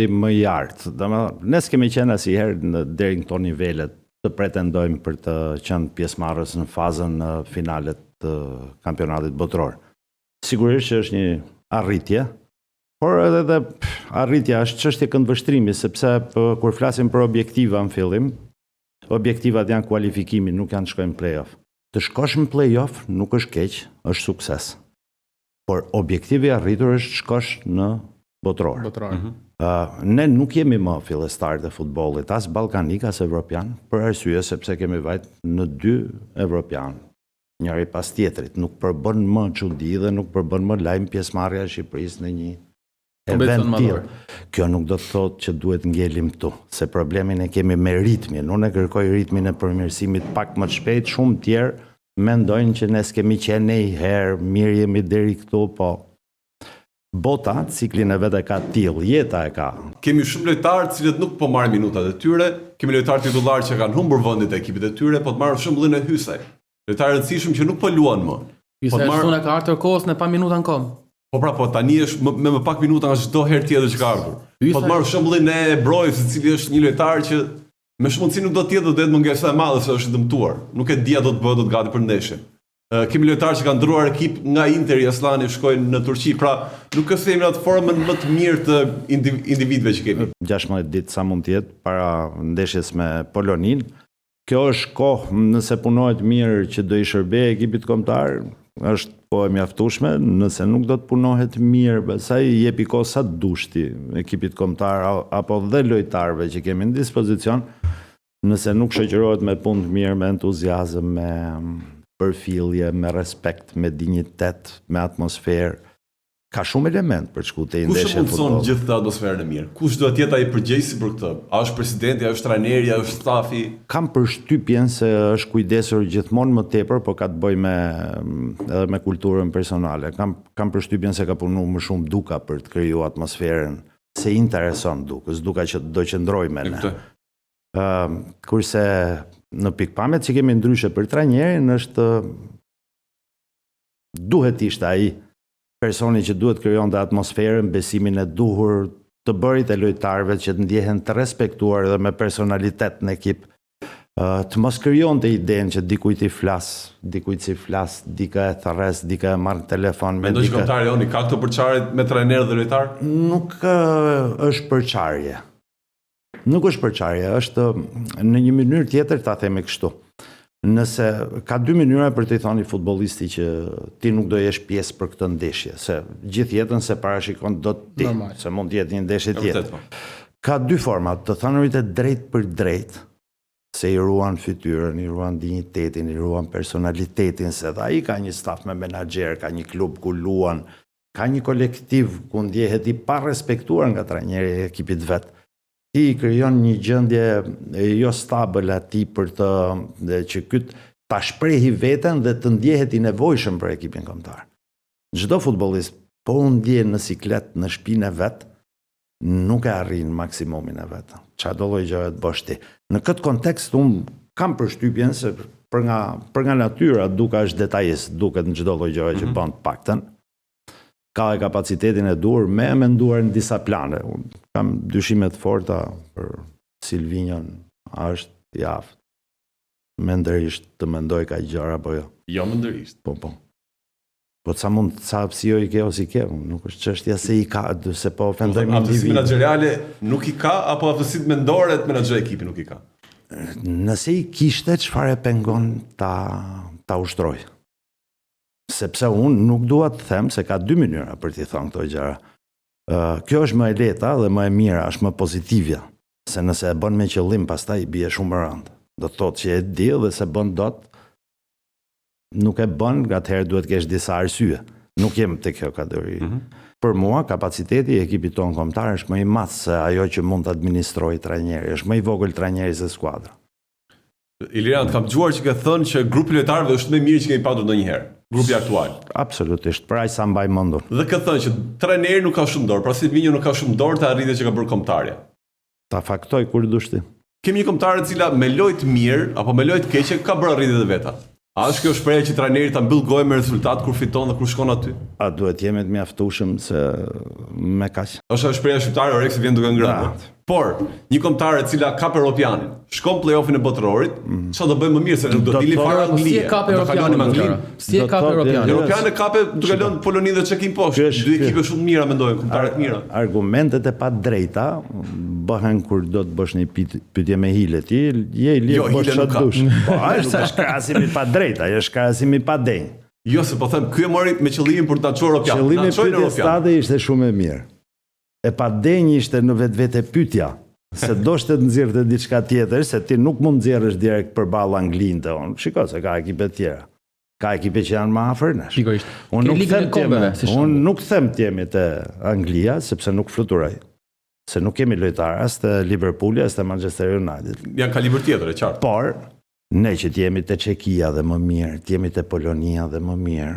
më i artë. Ne s'kemi qenë asnjëherë deri në këto nivelet të pretendojmë për të qenë pjesëmarrës në fazën finalet të kampionatit botror. Sigurisht që është një arritje, por edhe arritja është çështje këndvështrimi, sepse kur flasim për objektiva në fillim, objektivat janë kualifikimi, nuk janë të shkojmë në play-off. Të shkosh në play-off nuk është keq, është sukses. Por objektivi arritur është të shkosh në botror. Ne nuk jemi më fillestar të futbollit, as ballkanik, as evropian, për arsye sepse kemi vajt në 2 evropian, njëri pas tjetrit. Nuk përbën më çudi dhe nuk përbën më lajm pjesëmarrja e Shqipërisë në një event tillë. Kjo nuk do të thotë që duhet ngjelim këtu, se problemin e kemi me ritmin. Unë e kërkoj ritmin e përmirësimit pak më të shpejt, shumë tjerë mendojnë që ne s'kemi qenë njëherë, mirë jemi deri këtu, po bota, ciklin e vetë e ka tillë, jeta e ka. Kemi shumë lojtarë cilët nuk po marrin minutat e tyre, kemi lojtarë titullarë që kanë humbur vendit e ekipit e tyre, po të marrë shembullin e Hysaj. Lojtarë rëndësishëm që nuk po luan më. Hysaj është ka ardhur kohës në pa minuta në kom. Po tani është me më pak minuta nga çdo herë tjetër që ka ardhur. Po të marrë shembullin e Brojës, i cili është një lojtar që me shumë mundësi nuk do të jetë, do të jetë mungesë e madhe se është dëmtuar. Nuk e dia do të bëhet gati për ndeshje. Kemi lojtarë që kanë ndruar ekip nga Interi, Aslani shkojnë në Turqi, pra nuk është themi në atë formën më të mirë të individëve që kemi. 16 ditë sa mund të jetë para ndeshjes me Polonin. Kjo është kohë nëse punohet mirë që do i shërbejë ekipit kombëtar, është kohë e mjaftueshme, nëse nuk do të punohet mirë, pastaj jepi kohë sa dushti ekipit kombëtar apo dhe lojtarëve që kemi në dispozicion, nëse nuk shoqërohet me punë të mirë, me entuziazëm, me përfillje, me respekt, me dinjitet, me atmosferë. Ka shumë element për të shkuar te ndeshja e futbollit. Kush mundson gjithë këtë atmosferën e mirë? Kush do të jetë ai përgjegjësi për këtë? A është presidenti, a është trajneri, a është stafi? Kam përshtypjen se është kujdesur gjithmonë më tepër, por ka të bëjë edhe me kulturën personale. Kam përshtypjen se ka punuar më shumë Duka për të krijuar atmosferën, se intereson Dukës, Duka që do qëndrojë me ne. Kurse në pikpamjet që kemi ndryshe për trajnerin është duhet ishte ai personi që duhet krijonte atmosferën, besimin e duhur të bërit e lojtarëve që të ndjehen të respektuar dhe me personalitet në ekip, të mos krijonte idenë që dikujt i flas, dikujt si flas, dika e tharres, dika e marr telefon me dikë. Mendoj që kontari joni ka këto përçarje me trajner dhe lojtar? Nuk është përçarje. Nuk është përçarje, është në një mënyrë tjetër ta themi kështu. Nëse ka 2 mënyra për të thënë futbollisti që ti nuk do jesh pjesë për këtë ndeshje, se gjithë jetën se parashikon do të ti, se mund të jetë një ndeshje tjetër. Ka 2 forma, të thënurit e drejt për drejt, se i ruan fytyrën, i ruan dinjitetin, i ruan personalitetin, se dhe ai ka një staf me menaxher, ka një klub ku luan, ka një kolektiv ku ndjehet i pa respektuar nga trajneri i ekipit vet. Ti krijon një gjendje jo stabile atij për që ky ta shprehi veten dhe të ndjehet i nevojshëm për ekipin kombëtar. Çdo futbollist po u ndjen në siklet në shtëpinë e vet, nuk e arrin maksimumin e vet. Çfarë do lloj gjëje të bësh ti? Në këtë kontekst unë kam përshtypjen se për nga natyra Duka është detajist, duket në çdo lloj gjëje që bën të paktën. Ka e kapacitetin e duhur me menduar në disa plane. Kam dyshime të forta për Silvinjon, a është i aftë. Mendërisht të mendoj ka gjëra apo jo? Jo mendërisht. Po. Po sa hapësirë i ke ose i ke, nuk është çështja se i ka, se po ofendojmë individin. Aftësi menaxheriale nuk i ka apo aftësitë mendore të menaxhoj ekipin nuk i ka? Nëse i kishte, çfarë e pengon ta ushtroj? Sepse unë nuk dua të them se ka 2 mënyra për t'i thënë këto gjëra. Kjo është më e lehta dhe më e mira, është më pozitive, se nëse e bën me qëllim pastaj i bie shumë rënd. Do të thotë që e di dhe se bën dot, nuk e bën, atëherë duhet kesh disa arsye. Nuk jem te kjo kategori. Për mua kapaciteti i ekipit ton kombëtar është më i madh se ajo që mund të administrojë trajneri, është më i vogël trajneri se skuadra. Iliran, kam dëgjuar që ke thënë që grupi lojtarëve është më mirë që kemi patur ndonjëherë. Grupi aktual. Absolutisht, pra ai sa mbaj mendur. Dhe ka thënë që trajneri nuk ka shumë dorë, pra Silvinjo nuk ka shumë dorë të arritje që ka bërë kombëtarja. Ta faktoj kur dush ti. Kemi një kombëtare e cila me lojë të mirë apo me lojë të keqe ka bërë arritjet e veta. A është kjo shprehje që trajneri ta mbyll gojën me rezultat kur fiton dhe kur shkon aty? A duhet jemi të mjaftueshëm se me kaq. Është shprehja shqiptare Oreksi vjen duke ngrënë. Por, një kombëtare e cila kap Europianin, shkon play-offin e botërorit, çfarë do bëjmë më mirë se ne do të dilni fare Anglia. Si e kap Europianin? Si e kap Europianin? Europianin kape duke lënë Poloninë dhe Çekin poshtë. Dy ekipe shumë mira mendojnë, kombëtare të mira. Argumentet e padrejta bëhen kur do të bësh një pyetje me hile ti, je i lirë bësh çfarë dush. Po, është krahasimi pa drejta, është krahasimi pa denj. Jo, se po them, ky e mori me qëllimin për ta çuar Europian. Qëllimi i pyetjes stade ishte shumë e mirë. E pa denj ishte në vetvete pyetja, se doshte të nxjerrte diçka tjetër, se ti nuk mund nxjerrësh direkt përballë Anglinë tonë. Shikoj se ka ekipe të tjera. Ka ekipe që janë më afër nesh. Unë nuk them të jemi te Anglia, sepse nuk fluturoj. Se nuk kemi lojtarë as të Liverpooli as të Manchester United. Janë kalibër tjetër, e qartë. Por ne që t'jemi te Çekia dhe më mirë, t'jemi te Polonia dhe më mirë,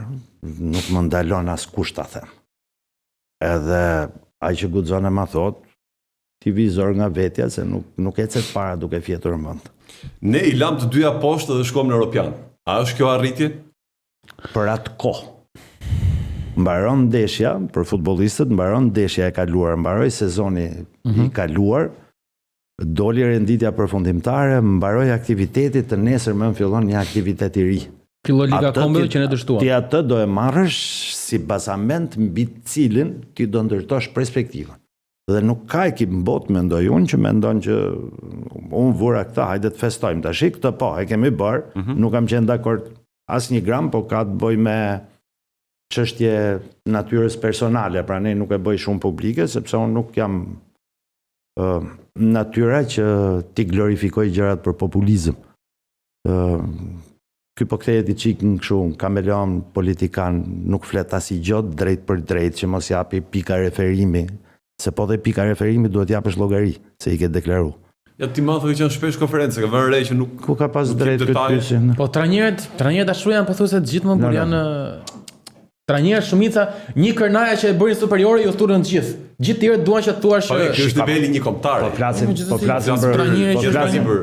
nuk më ndalon as kusht ta them. Edhe ai që guxon e ma thot, ti vizor nga vetja se nuk ecet para duke fjetur në vend. Ne i lam të dyja poshtë dhe shkojmë në Europian. A është kjo arritje? Për atë kohë. Mbaron ndeshja për futbollistët, mbaron ndeshja e kaluar, mbaroi sezoni i kaluar, doli renditja përfundimtare, mbaroi aktiviteti, të nesërmen fillon një aktivitet i ri. Filloi Liga Kombeve që ne dështuam. Ti atë do e marrësh si bazament mbi cilin ti do ndërtosh perspektivën. Dhe nuk ka ekip në botë, mendoj unë, që mendon që unë vura këta, hajde të festojmë tash, këtë po, e kemi bërë, nuk kam qenë dakord asnjë gram, po ka të bëj me çështje natyrës personale, pra ne nuk e bëj shumë publike, sepse unë nuk jam natyra që ti glorifikoj gjërat për populizëm. Ky po kthehet i çik në kështu, kameleon politikan, nuk flet as i gjot drejt për drejt, që mos japi pika referimi, se po dhe pika referimi duhet japësh llogari, se i ke deklaruar. Ja ti më thua që janë shpesh konferencë, ka vënë re që nuk ku ka pas drejt këtë pyetje. Po trajnerët ashtu janë pothuajse të gjithë më por janë trajnerë shumica, një kërnaja që e bërin superiore ju thurën të gjithë. Gjithë tjerë duan që të thuash kjo është niveli një kombëtare.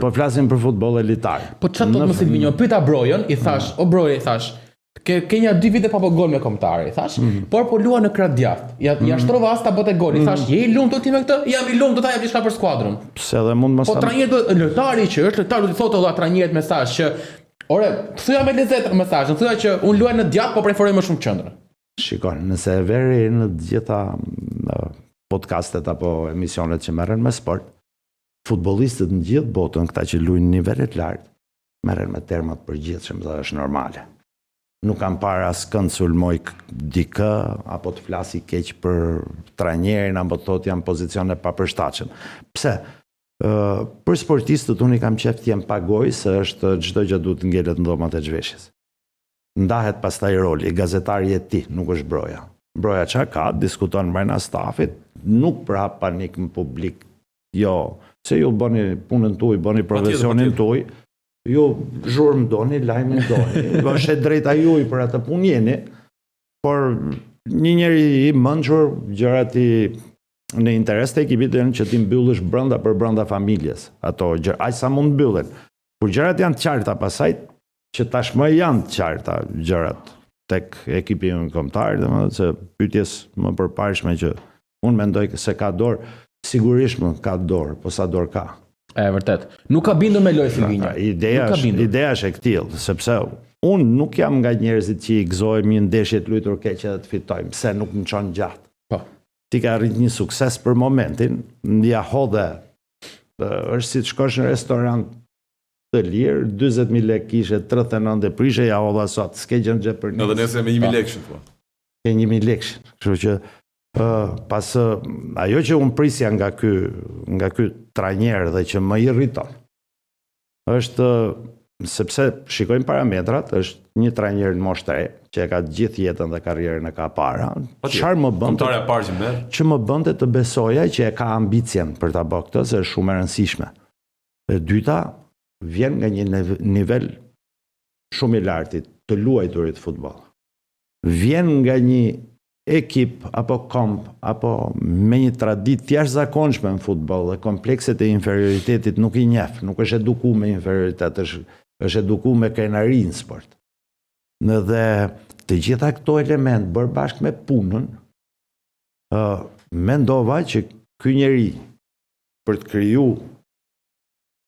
Po flasim për futboll elitar. Po çfarë do të mos i vinjo? Pyeta Brojon, i thash, o Broje, i thash, ke një 2 vite pa po gol me kombëtare, i thash, por po luan në krah djathtë. Ja shtrova as ta bëte gol, i thash, je i lumtur ti me këtë? Jam i lumtur, do ta jap diçka për skuadrën. Pse edhe mund mos. Po trajneri lojtari që është lojtar do të thotë edhe trajnerët mesazh që ore, thuja me lezet mesazhin, thuja që unë luaj në djathtë, po preferoj më shumë qendrë. Shikon, nëse e veri në gjitha podcastet apo emisionet që merren me sport, futbollistët në gjithë botën, këta që luajnë nivelet lartë, merren me terma të përgjithshëm dhe është normale. Nuk kam parë askënd sulmoj dikë apo të flasi keq për trajnerin apo të thotë janë pozicione papërshtatshëm. Pse? Për sportistët unë i kam qef të jem pagoj se është çdo gjë duhet të ngelet në dhomat e zhveshjes. Ndahet pastaj roli, gazetari e ti, nuk është Broja. Broja çfarë ka, diskuton brenda stafit, nuk prap panik në publik. Jo, se ju bëni punën tuaj, bëni profesionin tuaj, ju zhurmë doni, lajmin doni. Është e drejta juaj për atë punë jeni, por një njeri i mençur gjërat i në interes të ekipit janë që ti mbyllësh brenda për brenda familjes. Ato gjëra, aq sa mund mbyllen. Kur gjërat janë të qarta pasaj, që tashmë janë të qarta gjërat tek ekipi kombëtar, domethënë se pyetjes më përparshme që unë mendoj se ka dorë, sigurisht më ka dorë, po sa dorë ka. E vërtet. Nuk ka bindur me lojë Silvinja. Ideja është e këtill, sepse unë nuk jam nga njerëzit që i gëzohemi një ndeshje të luajtur keq edhe të fitojmë, pse nuk më çon gjatë. Po. Ti ka arrit një sukses për momentin, ndja hodhe, është si të shkosh në restorant të lirë, 20.000 lekë kishe, 39 prishe, ja hodha sot, s'ke gjën gjë për njës. Edhe nëse me 1.000 lekë po. Ke 1.000 lekë, kështu që pas ajo që unë prisja nga ky trajner dhe që më irriton, është sepse shikojmë parametrat, është një trajner në moshë të re, që e ka gjithë jetën dhe karrierën e ka para. Çfarë më bënte? Që më bënte të besoja që e ka ambicien për ta bërë këtë, se është shumë e rëndësishme. E dyta, vjen nga një nivel shumë i lartë të luajturit futboll. Vjen nga një ekip apo komp apo me një traditë jashtëzakonshme në futboll dhe komplekset e inferioritetit nuk i njeh, nuk është edukuar me inferioritet, është edukuar me krenari në sport. Dhe të gjitha këto element bërë bashkë me punën, mendova që ky njeri për të kriju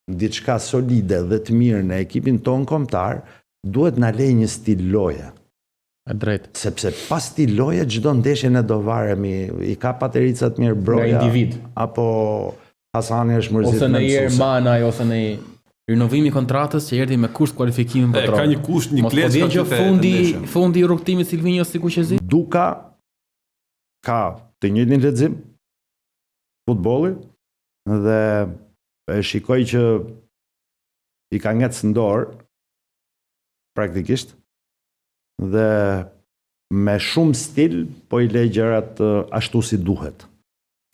diçka solide dhe të mirë në ekipin ton kombëtar, duhet na lejë një stil loje. E drejt. Sepse pas stil loje çdo ndeshje ne do varemi, i ka patericat mirë Broja, Nga individ. apo Hasani është mërzit Ose në herë mësuese. Manaj, ose në rinovimi i kontratës që erdhi me kusht kualifikimin botror. Ka një kusht, një Mos po klesë vjen që ndeshje. fundi i rrugtimit Silvinjos sikur që zi. Duka ka të njëjtin lexim futbolli dhe e shikoj që i ka ngecë dorë praktikisht dhe me shumë stil po i lej gjërat ashtu si duhet.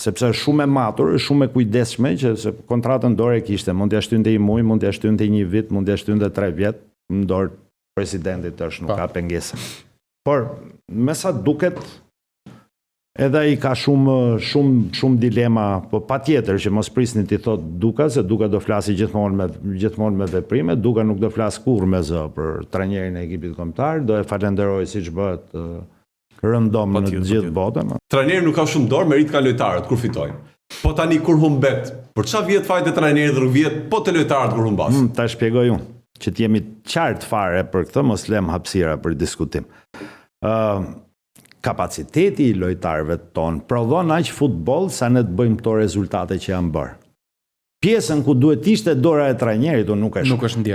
Sepse është shumë e matur, është shumë e kujdesshme që se kontratën dorë e kishte, mund t'ja shtynte i muj, mund t'ja shtynte 1 vit, mund t'ja shtynte 3 vjet, në dorë presidentit është, nuk ka pengesa. Por me sa duket edhe ai ka shumë dilema, po patjetër që mos prisni ti thot Duka, se Duka do flasi gjithmonë me veprime, Duka nuk do flas kurrë me zë për trajnerin e ekipit kombëtar, do e falenderoj siç bëhet rëndom në të gjithë botën. Trajneri nuk ka shumë dorë, merit kanë lojtarët kur fitojnë. Po tani kur humbet, për çfarë vjet fajt e trajnerit dhe vjet po të lojtarët kur humbas? Ta shpjegoj unë, që të jemi qartë fare për këtë, mos lëm hapësira për diskutim. Kapaciteti i lojtarëve tonë prodhon aq futboll sa ne të bëjmë këto rezultate që janë bërë. Pjesën ku duhet ishte dora e trajnerit, unë nuk e shoh. Nuk është ndjer.